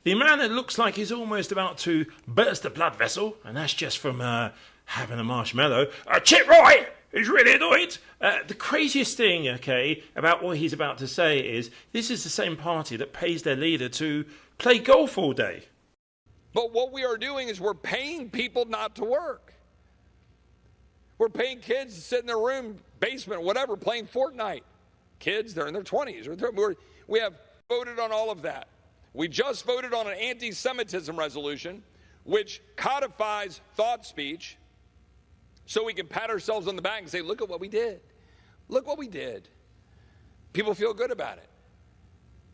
The man that looks like he's almost about to burst a blood vessel, and that's just from having a marshmallow. Chip Roy is really annoyed. The craziest thing, okay, about what he's about to say is this is the same party that pays their leader to play golf all day. But what we are doing is we're paying people not to work. We're paying kids to sit in their room, basement, whatever, playing FORTNITE. Kids, they're in their 20s. We have voted on all of that. We just voted on an anti-Semitism resolution, which codifies thought speech, so we can pat ourselves on the back and say, look at what we did. Look what we did. People feel good about it.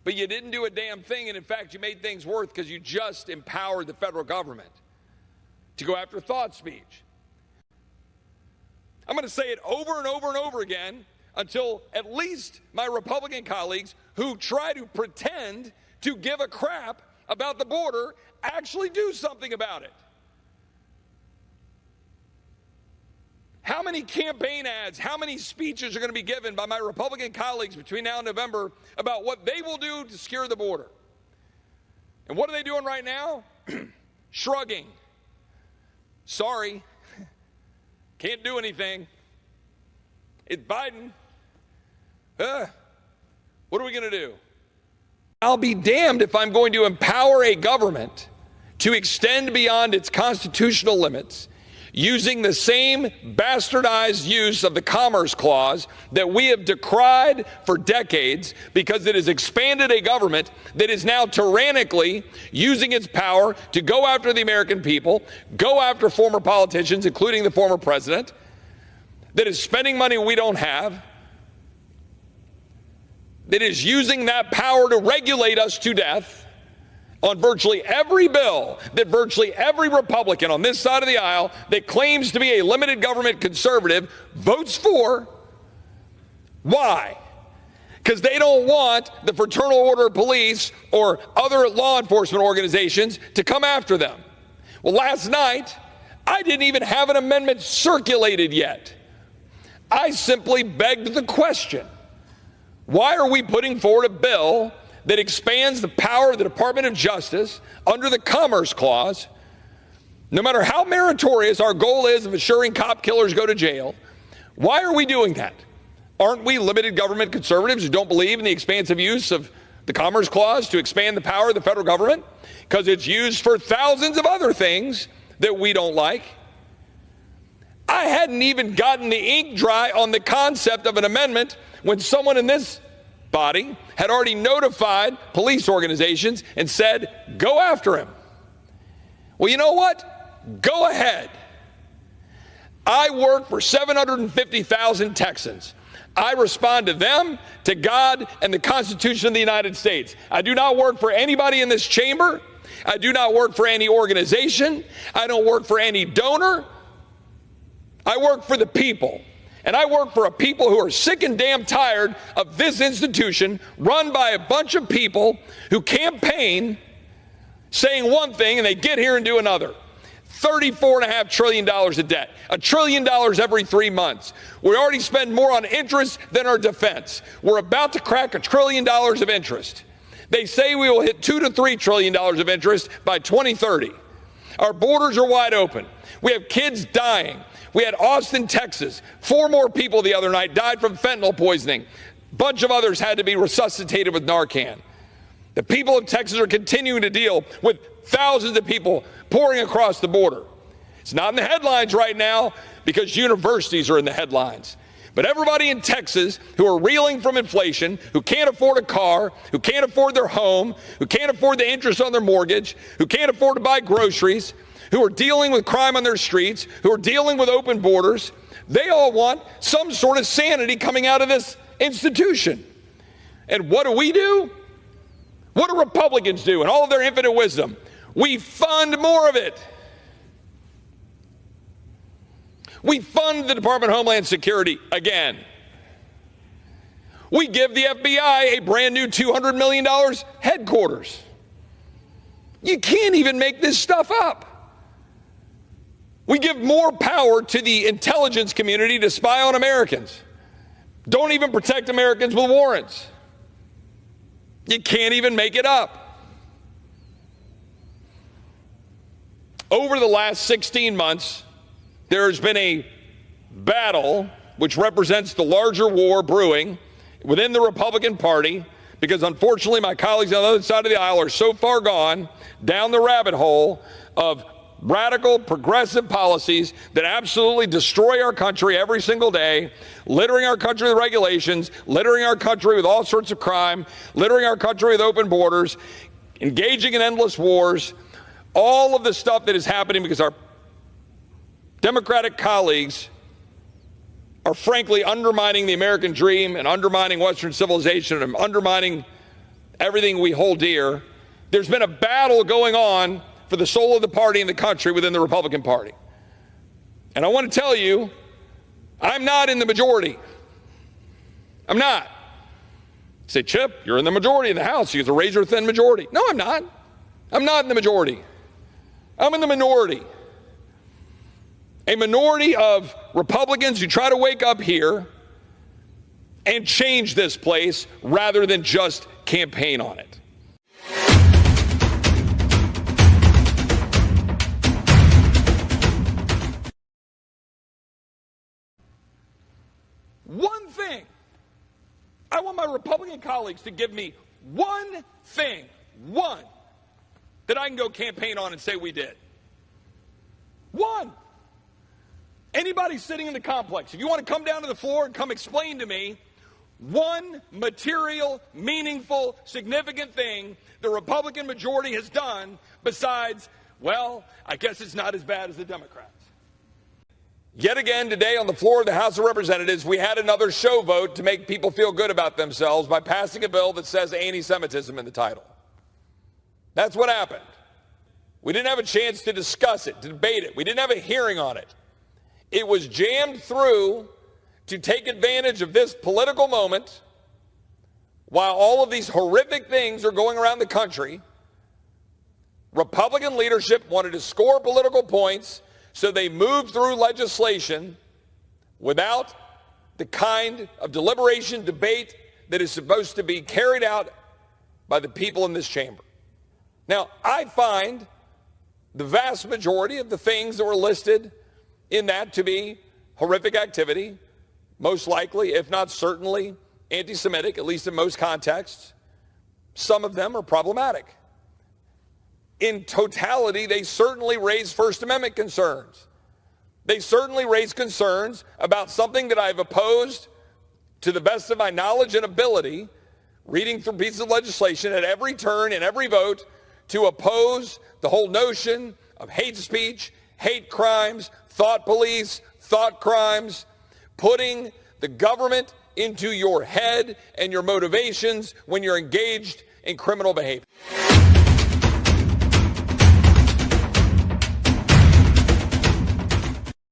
But you didn't do a damn thing, and in fact, you made things worse because you just empowered the federal government to go after thought speech. I'm going to say it over and over and over again until at least my Republican colleagues who try to pretend to give a crap about the border actually do something about it. How many campaign ads, how many speeches are going to be given by my Republican colleagues between now and November about what they will do to secure the border? And what are they doing right now? Shrugging. Sorry. Can't do anything. It's Biden. What are we going to do? I'll be damned if I'm going to empower a government to extend beyond its constitutional limits using the same bastardized use of the Commerce Clause that we have decried for decades because it has expanded a government that is now tyrannically using its power to go after the American people, go after former politicians, including the former president, that is spending money we don't have, that is using that power to regulate us to death on virtually every bill that virtually every Republican on this side of the aisle that claims to be a limited government conservative votes for. Why? Because they don't want the Fraternal Order of Police or other law enforcement organizations to come after them. Well, last night, I didn't even have an amendment circulated yet. I simply begged the question, why are we putting forward a bill that expands the power of the Department of Justice under the Commerce Clause, no matter how meritorious our goal is of assuring cop killers go to jail? Why are we doing that? Aren't we limited government conservatives who don't believe in the expansive use of the Commerce Clause to expand the power of the federal government? Because it's used for thousands of other things that we don't like. I hadn't even gotten the ink dry on the concept of an amendment when someone in this body had already notified police organizations and said, go after him. Well, you know what? Go ahead. I work for 750,000 Texans. I respond to them, to God, and the Constitution of the United States. I do not work for anybody in this chamber. I do not work for any organization. I don't work for any donor. I work for the people. And I work for a people who are sick and damn tired of this institution run by a bunch of people who campaign saying one thing and they get here and do another. $34.5 trillion of debt, $1 trillion every 3 months. We already spend more on interest than our defense. We're about to crack $1 trillion of interest. They say we will hit $2 to $3 trillion of interest by 2030. Our borders are wide open. We have kids dying. We had Austin, Texas. 4 more people the other night died from fentanyl poisoning. A bunch of others had to be resuscitated with Narcan. The people of Texas are continuing to deal with thousands of people pouring across the border. It's not in the headlines right now because universities are in the headlines. But everybody in Texas who are reeling from inflation, who can't afford a car, who can't afford their home, who can't afford the interest on their mortgage, who can't afford to buy groceries, who are dealing with crime on their streets, who are dealing with open borders, they all want some sort of sanity coming out of this institution. And what do? What do Republicans do in all of their infinite wisdom? We fund more of it. We fund the Department of Homeland Security again. We give the FBI a brand new $200 million headquarters. You can't even make this stuff up. We give more power to the intelligence community to spy on Americans. Don't even protect Americans with warrants. You can't even make it up. over the last 16 months, there's been a battle which represents the larger war brewing within the Republican Party, because unfortunately my colleagues on the other side of the aisle are so far gone down the rabbit hole of radical progressive policies that absolutely destroy our country every single day, littering our country with regulations, littering our country with all sorts of crime, littering our country with open borders, engaging in endless wars, all of the stuff that is happening because our Democratic colleagues are frankly undermining the American dream and undermining Western civilization and undermining everything we hold dear. There's been a battle going on for the soul of the party and the country within the Republican Party. And I want to tell you, I'm not in the majority. I'm not. You say, Chip, you're in the majority in the House. You get a razor-thin majority. No, I'm not. I'm not in the majority. I'm in the minority. A minority of Republicans who try to wake up here and change this place rather than just campaign on it. One thing. I want my Republican colleagues to give me one thing, one, that I can go campaign on and say we did. One. Anybody sitting in the complex, if you want to come down to the floor and come explain to me one material, meaningful, significant thing the Republican majority has done besides, well, I guess it's not as bad as the Democrats. Yet again today on the floor of the House of Representatives, we had another show vote to make people feel good about themselves by passing a bill that says anti-Semitism in the title. That's what happened. We didn't have a chance to discuss it, to debate it. We didn't have a hearing on it. It was jammed through to take advantage of this political moment while all of these horrific things are going around the country. Republican leadership wanted to score political points, so they moved through legislation without the kind of deliberation, debate that is supposed to be carried out by the people in this chamber. Now, I find the vast majority of the things that were listed in that to be horrific activity, most likely, if not certainly, anti-Semitic, at least in most contexts. Some of them are problematic. In totality, they certainly raise First Amendment concerns. They certainly raise concerns about something that I've opposed to the best of my knowledge and ability, reading through pieces of legislation at every turn and every vote, to oppose the whole notion of hate speech, hate crimes, thought police, thought crimes, putting the government into your head and your motivations when you're engaged in criminal behavior.